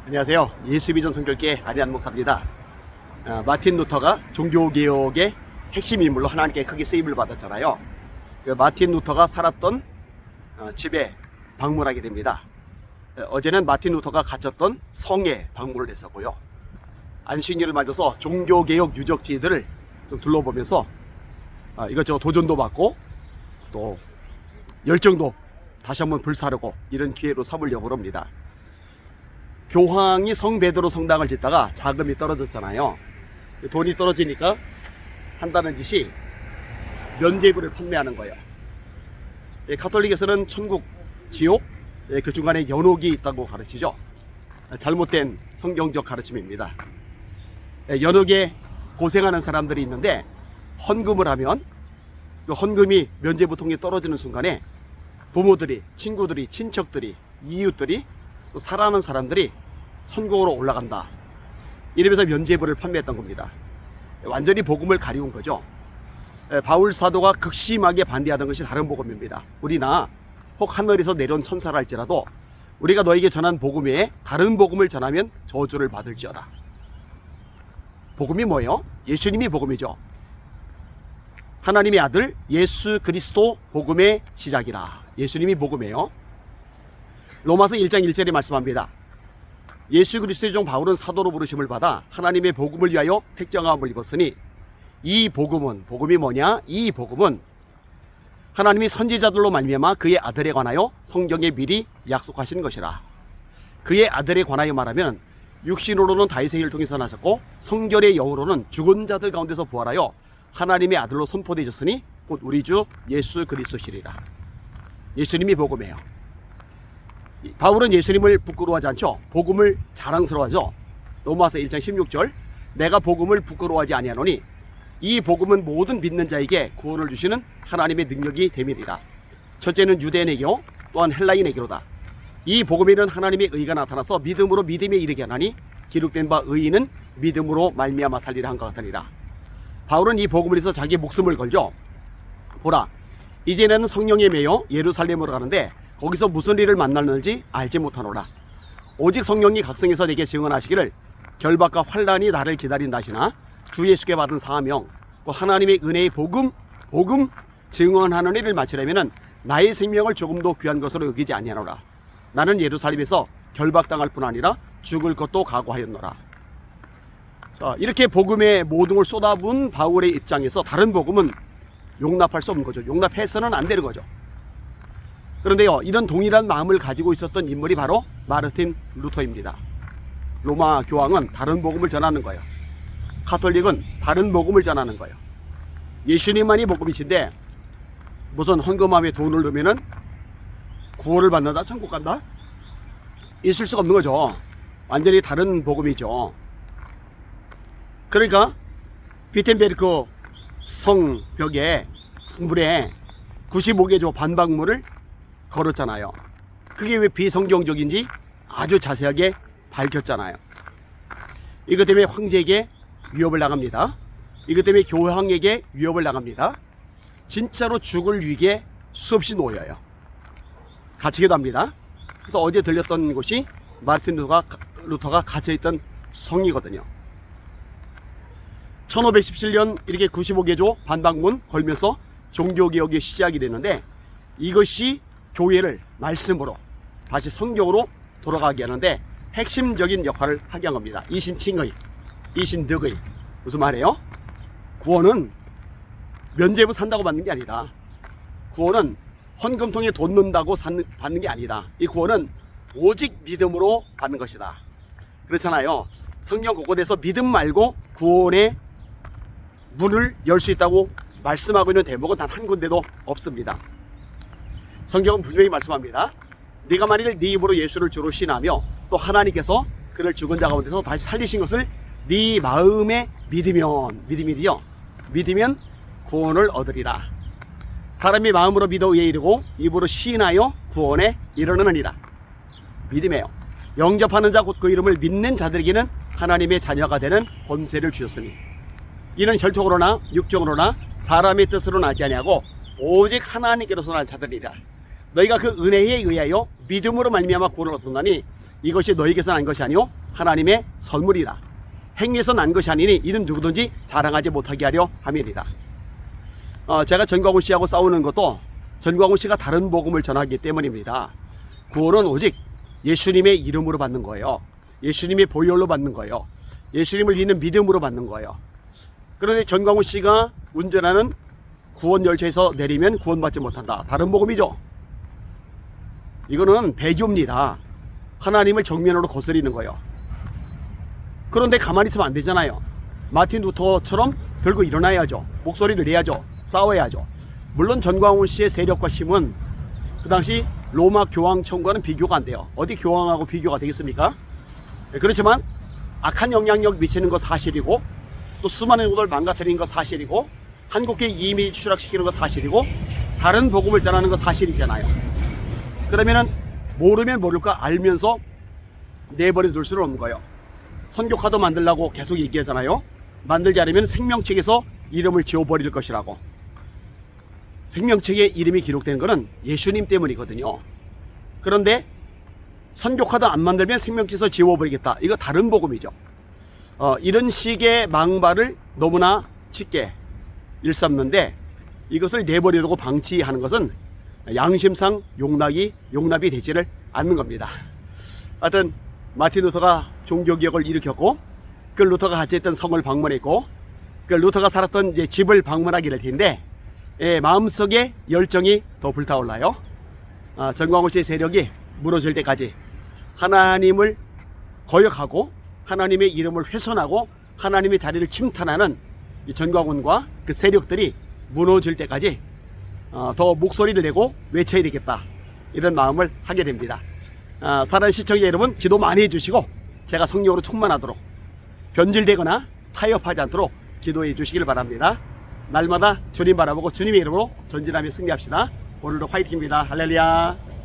안녕하세요. 예수비전 선교회 안희한 목사입니다. 마틴 루터가 종교개혁의 핵심 인물로 하나님께 크게 쓰임을 받았잖아요. 그 마틴 루터가 살았던 집에 방문하게 됩니다. 어제는 마틴 루터가 갇혔던 성에 방문을 했었고요. 안식일을 맞아서 종교개혁 유적지들을 좀 둘러보면서 이것저것 도전도 받고 또 열정도 다시 한번 불사르고 이런 기회로 삼으려고 합니다. 교황이 성 베드로 성당을 짓다가 자금이 떨어졌잖아요. 돈이 떨어지니까 한다는 짓이 면죄부를 판매하는 거예요. 가톨릭에서는 천국, 지옥, 그 중간에 연옥이 있다고 가르치죠. 잘못된 성경적 가르침입니다. 연옥에 고생하는 사람들이 있는데 헌금을 하면 그 헌금이 면죄부통에 떨어지는 순간에 부모들이, 친구들이, 친척들이, 이웃들이 또 사랑하는 사람들이 천국으로 올라간다. 이러면서 면죄부를 판매했던 겁니다. 완전히 복음을 가리운 거죠. 바울 사도가 극심하게 반대하던 것이 다른 복음입니다. 우리나 혹 하늘에서 내려온 천사라 할지라도 우리가 너에게 전한 복음 외에 다른 복음을 전하면 저주를 받을지어다. 복음이 뭐예요? 예수님이 복음이죠. 하나님의 아들 예수 그리스도 복음의 시작이라. 예수님이 복음이에요. 로마서 1장 1절에 말씀합니다. 예수 그리스도의 종 바울은 사도로 부르심을 받아 하나님의 복음을 위하여 택정함을 입었으니 이 복음은, 복음이 뭐냐? 이 복음은 하나님이 선지자들로 말미암아 그의 아들에 관하여 성경에 미리 약속하신 것이라. 그의 아들에 관하여 말하면 육신으로는 다윗의 힐을 통해서 나셨고 성결의 영으로는 죽은 자들 가운데서 부활하여 하나님의 아들로 선포되셨으니 곧 우리 주 예수 그리스도시리라. 예수님이 복음이에요. 바울은 예수님을 부끄러워하지 않죠. 복음을 자랑스러워하죠. 로마서 1장 16절 내가 복음을 부끄러워하지 아니하노니 이 복음은 모든 믿는 자에게 구원을 주시는 하나님의 능력이 됨이리라. 첫째는 유대인에게요 또한 헬라인에게로다. 이 복음에는 하나님의 의가 나타나서 믿음으로 믿음에 이르게 하나니 기록된 바 의인은 믿음으로 말미암아 살리라 한 것 같으니라. 바울은 이 복음을 위해서 자기 목숨을 걸죠. 보라, 이제는 성령에 매여 예루살렘으로 가는데 거기서 무슨 일을 만나는지 알지 못하노라. 오직 성령이 각성해서 내게 증언하시기를 결박과 환난이 나를 기다린다 하시나 주 예수께 받은 사명 또 하나님의 은혜의 복음 증언하는 일을 마치려면 나의 생명을 조금도 귀한 것으로 여기지 아니하노라. 나는 예루살렘에서 결박당할 뿐 아니라 죽을 것도 각오하였노라. 자, 이렇게 복음의 모든 걸 쏟아부은 바울의 입장에서 다른 복음은 용납할 수 없는 거죠. 용납해서는 안 되는 거죠. 그런데요, 이런 동일한 마음을 가지고 있었던 인물이 바로 마르틴 루터입니다. 로마 교황은 다른 복음을 전하는 거예요. 가톨릭은 다른 복음을 전하는 거예요. 예수님만이 복음이신데 무슨 헌금함에 돈을 넣으면은 구원을 받는다, 천국 간다? 있을 수가 없는 거죠. 완전히 다른 복음이죠. 그러니까 비텐베르크 성벽에 물에 95개조 반박문을 걸었잖아요. 그게 왜 비성경적인지 아주 자세하게 밝혔잖아요. 이것 때문에 황제에게 위협을 당합니다. 이것 때문에 교황에게 위협을 당합니다. 진짜로 죽을 위기에 수없이 놓여요. 갇히기도 합니다. 그래서 어제 들렸던 곳이 마르틴 루터가 갇혀있던 성이거든요. 1517년 이렇게 95개조 반박문 걸면서 종교개혁의 시작이 되는데 이것이 교회를 말씀으로 다시 성경으로 돌아가게 하는데 핵심적인 역할을 하게 한 겁니다. 이신칭의, 이신득의. 무슨 말이에요? 구원은 면죄부 산다고 받는 게 아니다. 구원은 헌금통에 돈 넣는다고 받는 게 아니다. 이 구원은 오직 믿음으로 받는 것이다. 그렇잖아요. 성경 곳곳에서 믿음 말고 구원의 문을 열 수 있다고 말씀하고 있는 대목은 단 한 군데도 없습니다. 성경은 분명히 말씀합니다. 네가 만일 네 입으로 예수를 주로 신하며 또 하나님께서 그를 죽은 자 가운데서 다시 살리신 것을 네 마음에 믿으면 구원을 얻으리라. 사람이 마음으로 믿어 의에 이르고 입으로 시인하여 구원에 이르느니라. 믿음이에요. 영접하는 자 곧 그 이름을 믿는 자들에게는 하나님의 자녀가 되는 권세를 주셨으니 이는 혈통으로나 육정으로나 사람의 뜻으로 나지 아니하고 오직 하나님께로서 난 자들이라. 너희가 그 은혜에 의하여 믿음으로 말미암아 구원을 얻었나니 이것이 너희에게서 난 것이 아니요 하나님의 선물이라. 행위에서 난 것이 아니니 이는 누구든지 자랑하지 못하게 하려 함이니라. 제가 전광훈 씨하고 싸우는 것도 전광훈 씨가 다른 복음을 전하기 때문입니다. 구원은 오직 예수님의 이름으로 받는 거예요. 예수님의 보혈로 받는 거예요. 예수님을 믿는 믿음으로 받는 거예요. 그런데 전광훈 씨가 운전하는 구원 열차에서 내리면 구원받지 못한다. 다른 복음이죠. 이거는 배교입니다. 하나님을 정면으로 거스리는 거예요. 그런데 가만히 있으면 안 되잖아요. 마틴 루터처럼 들고 일어나야죠. 목소리를 내야죠. 싸워야죠. 물론 전광훈 씨의 세력과 힘은 그 당시 로마 교황청과는 비교가 안 돼요. 어디 교황하고 비교가 되겠습니까? 그렇지만 악한 영향력 미치는 거 사실이고, 또 수많은 것을 망가뜨리는 거 사실이고, 한국계 이미 추락시키는 거 사실이고, 다른 복음을 전하는 거 사실이잖아요. 그러면은 모르면 모를까 알면서 내버려 둘 수는 없는 거예요. 선교카드 만들라고 계속 얘기하잖아요. 만들지 않으면 생명책에서 이름을 지워버릴 것이라고. 생명책에 이름이 기록되는 것은 예수님 때문이거든요. 그런데 선교카드 안 만들면 생명책에서 지워버리겠다. 이거 다른 복음이죠. 이런 식의 망발을 너무나 쉽게 일삼는데, 이것을 내버려두고 방치하는 것은 양심상 용납이 되지를 않는 겁니다. 하여튼 마틴 루터가 종교개혁을 일으켰고, 그 루터가 같이 했던 성을 방문했고, 그 루터가 살았던 이제 집을 방문하게 될 텐데, 마음속에 열정이 더 불타올라요. 전광훈 씨의 세력이 무너질 때까지 하나님을 거역하고 하나님의 이름을 훼손하고 하나님의 자리를 침탈하는 이 전광훈과 그 세력들이 무너질 때까지 더 목소리를 내고 외쳐야 되겠다, 이런 마음을 하게 됩니다. 사랑하는 시청자 여러분, 기도 많이 해주시고 제가 성령으로 충만하도록, 변질되거나 타협하지 않도록 기도해 주시길 바랍니다. 날마다 주님 바라보고 주님의 이름으로 전진하며 승리합시다. 오늘도 화이팅입니다. 할렐루야.